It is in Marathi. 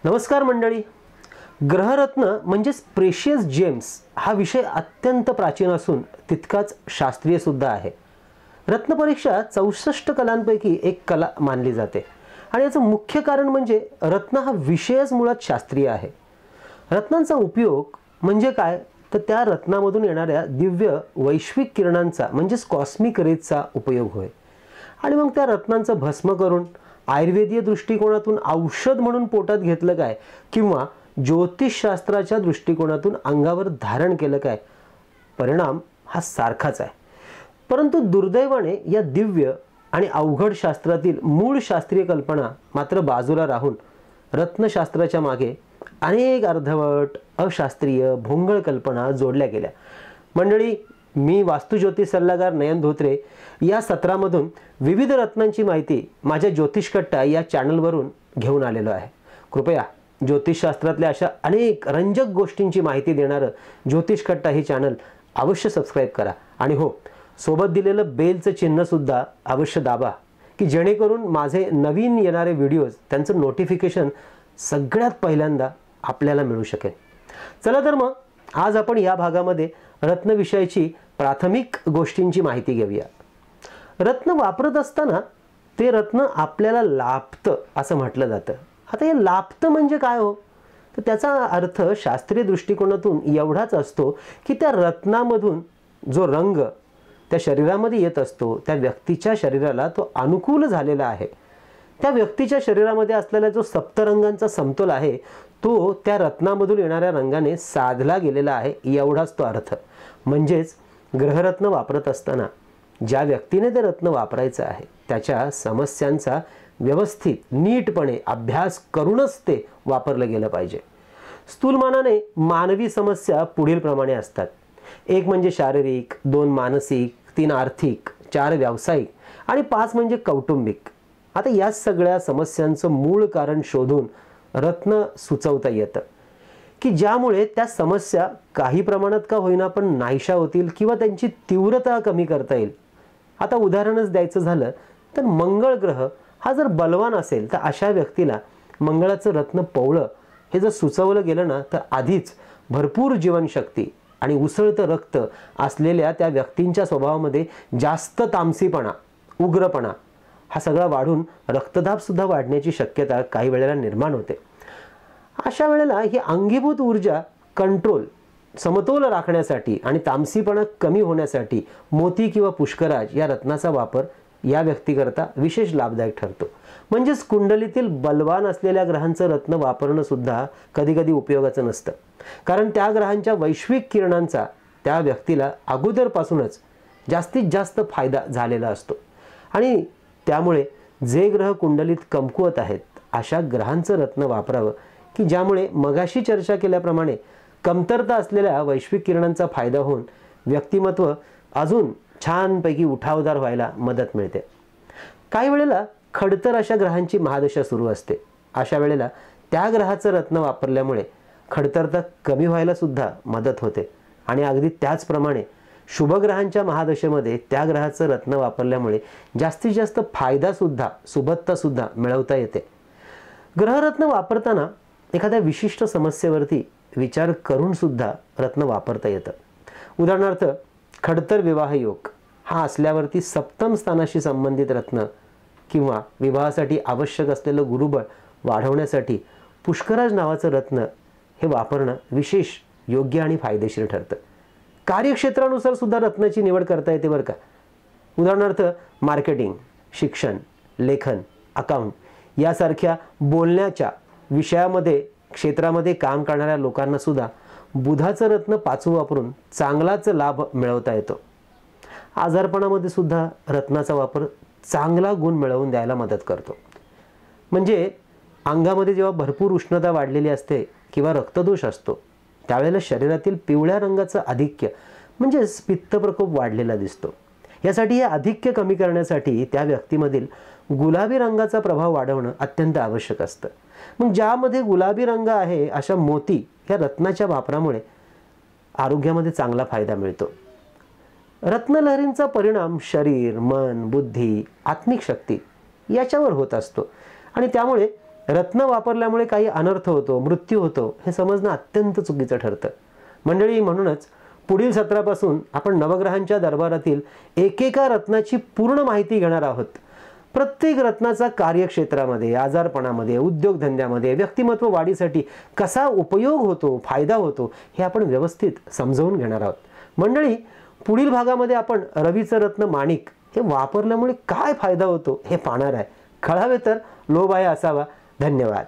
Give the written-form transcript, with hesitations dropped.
नमस्कार मंडळी. ग्रहरत्न म्हणजेच प्रेशियस जेम्स हा विषय अत्यंत प्राचीन असून तितकाच शास्त्रीय सुद्धा आहे. रत्नपरीक्षा 64 कलांपैकी एक कला मानली जाते आणि याचं मुख्य कारण म्हणजे रत्न हा विषयच मुळात शास्त्रीय आहे. रत्नांचा उपयोग म्हणजे काय तर त्या रत्नामधून येणाऱ्या दिव्य वैश्विक किरणांचा म्हणजेच कॉस्मिक रेजचा उपयोग होय. आणि मग त्या रत्नांचं भस्म करून आयुर्वेदीय दृष्टिकोनातून औषध म्हणून पोटात घेतलं काय किंवा ज्योतिषशास्त्राच्या दृष्टिकोनातून अंगावर धारण केलं काय, परिणाम हा सारखाच आहे. परंतु दुर्दैवाने या दिव्य आणि अवघड शास्त्रातील मूळ शास्त्रीय कल्पना मात्र बाजूला राहून रत्नशास्त्राच्या मागे अनेक अर्धवट अशास्त्रीय भोंगळ कल्पना जोडल्या गेल्या. मंडळी, मी वास्तुज्योतिष सल्लागार नयन धोत्रे या सत्रामधून विविध रत्नांची माहिती माझ्या ज्योतिषकट्टा या चॅनलवरून घेऊन आलेलो आहे. कृपया ज्योतिषशास्त्रातल्या अशा अनेक रंजक गोष्टींची माहिती देणारं ज्योतिषकट्टा हे चॅनल अवश्य सबस्क्राईब करा आणि हो, सोबत दिलेलं बेलचं चिन्हसुद्धा अवश्य दाबा की जेणेकरून माझे नवीन येणारे व्हिडिओज त्यांचं नोटिफिकेशन सगळ्यात पहिल्यांदा आपल्याला मिळू शकेल. चला तर मग आज आपण या भागामध्ये रत्नविषयाची प्राथमिक गोष्टींची माहिती घेऊया. रत्न वापरत असताना ते रत्न आपल्याला लाभतं असं म्हटलं जातं. आता हे लाभतं म्हणजे काय हो, तर त्याचा अर्थ शास्त्रीय दृष्टिकोनातून एवढाच असतो की त्या रत्नामधून जो रंग त्या शरीरामध्ये येत असतो त्या व्यक्तीच्या शरीराला तो अनुकूल झालेला आहे. त्या व्यक्तीच्या शरीरामध्ये असलेला जो सप्तरंगांचा समतोल आहे तो त्या रत्नामधून येणाऱ्या रंगाने साधला गेलेला आहे, एवढाच तो अर्थ. म्हणजेच ग्रहरत्न वापरत असताना ज्या व्यक्तीने ते रत्न वापरायचं आहे त्याच्या समस्यांचा व्यवस्थित नीटपणे अभ्यास करूनच ते वापरलं गेलं पाहिजे. स्थूलमानाने मानवी समस्या पुढील प्रमाणे असतात. 1 म्हणजे शारीरिक, 2 मानसिक, 3 आर्थिक, 4 व्यावसायिक आणि 5 म्हणजे कौटुंबिक. आता या सगळ्या समस्यांचं मूळ कारण शोधून रत्न सुचवता येतं की ज्यामुळे त्या समस्या काही प्रमाणात का होईना पण नाहीशा होतील किंवा त्यांची तीव्रता कमी करता येईल. आता उदाहरणच द्यायचं झालं तर मंगळ ग्रह हा जर बलवान असेल तर अशा व्यक्तीला मंगळाचं रत्न पवळं हे जर सुचवलं गेलं ना तर आधीच भरपूर जीवनशक्ती आणि उसळतं रक्त असलेल्या त्या व्यक्तींच्या स्वभावामध्ये जास्त तामसीपणा, उग्रपणा हा सगळा वाढून रक्तदाब सुद्धा वाढण्याची शक्यता काही वेळेला निर्माण होते. अशा वेळेला ही अंगीभूत ऊर्जा कंट्रोल समतोल राखण्यासाठी आणि तामसीपणा कमी होण्यासाठी मोती किंवा पुष्कराज या रत्नाचा वापर या व्यक्तीकरता विशेष लाभदायक ठरतो. म्हणजेच कुंडलीतील बलवान असलेल्या ग्रहांचं रत्न वापरणं सुद्धा कधी कधी उपयोगाचं नसतं, कारण त्या ग्रहांच्या वैश्विक किरणांचा त्या व्यक्तीला अगोदरपासूनच जास्तीत जास्त फायदा झालेला असतो. आणि त्यामुळे जे ग्रह कुंडलीत कमकुवत आहेत अशा ग्रहांचं रत्न वापरावं की ज्यामुळे मगाशी चर्चा केल्याप्रमाणे कमतरता असलेल्या वैश्विक किरणांचा फायदा होऊन व्यक्तिमत्व अजून छानपैकी उठावदार व्हायला मदत मिळते. काही वेळेला खडतर अशा ग्रहांची महादशा सुरू असते. अशा वेळेला त्या ग्रहाचं रत्न वापरल्यामुळे खडतरता कमी व्हायला सुद्धा मदत होते आणि अगदी त्याचप्रमाणे शुभग्रहांच्या महादशेमध्ये त्या ग्रहाचं रत्न वापरल्यामुळे जास्तीत जास्त फायदा सुद्धा सुबत्ता सुद्धा मिळवता येते. ग्रहरत्न वापरताना एखाद्या विशिष्ट समस्येवरती विचार करून सुद्धा रत्न वापरता येतं. उदाहरणार्थ खडतर विवाह योग हा असल्यावरती सप्तम स्थानाशी संबंधित रत्न किंवा विवाहासाठी आवश्यक असलेलं गुरुबळ वाढवण्यासाठी पुष्कराज नावाचं रत्न हे वापरणं विशेष योग्य आणि फायदेशीर ठरतं. कार्यक्षेत्रानुसार सुद्धा रत्नाची निवड करता येते बरं का. उदाहरणार्थ मार्केटिंग, शिक्षण, लेखन, अकाउंट यासारख्या बोलण्याच्या विषयामध्ये क्षेत्रामध्ये काम करणाऱ्या लोकांना सुद्धा बुधाचं रत्न 5 वापरून चांगलाच लाभ मिळवता येतो. आजारपणामध्ये सुद्धा रत्नाचा वापर चांगला गुण मिळवून द्यायला मदत करतो. म्हणजे अंगामध्ये जेव्हा भरपूर उष्णता वाढलेली असते किंवा रक्तदोष असतो त्यावेळेला शरीरातील पिवळ्या रंगाचं आधिक्य म्हणजेच पित्तप्रकोप वाढलेला दिसतो. यासाठी हे आधिक्य कमी करण्यासाठी त्या व्यक्तीमधील गुलाबी रंगाचा प्रभाव वाढवणं अत्यंत आवश्यक असतं. मग ज्यामध्ये गुलाबी रंग आहे अशा मोती या रत्नाच्या वापरामुळे आरोग्यामध्ये चांगला फायदा मिळतो. रत्नलहरींचा परिणाम शरीर, मन, बुद्धी, आत्मिक शक्ती याच्यावर होत असतो आणि त्यामुळे रत्न वापरल्यामुळे काही अनर्थ होतो, मृत्यू होतो, हे समजणं अत्यंत चुकीचं ठरतं. मंडळी, म्हणूनच पुढील सत्रापासून आपण नवग्रहांच्या दरबारातील एकेका रत्नाची पूर्ण माहिती घेणार आहोत. प्रत्येक रत्नाचा कार्यक्षेत्रामध्ये, आजारपणामध्ये, उद्योगधंद्यामध्ये, व्यक्तिमत्व वाढीसाठी कसा उपयोग होतो, फायदा होतो, हे आपण व्यवस्थित समजावून घेणार आहोत. मंडळी, पुढील भागामध्ये आपण रवीचं रत्न माणिक हे वापरल्यामुळे काय फायदा होतो हे पाहणार आहे. कळावे तर लोभ आहे असावा. धन्यवाद.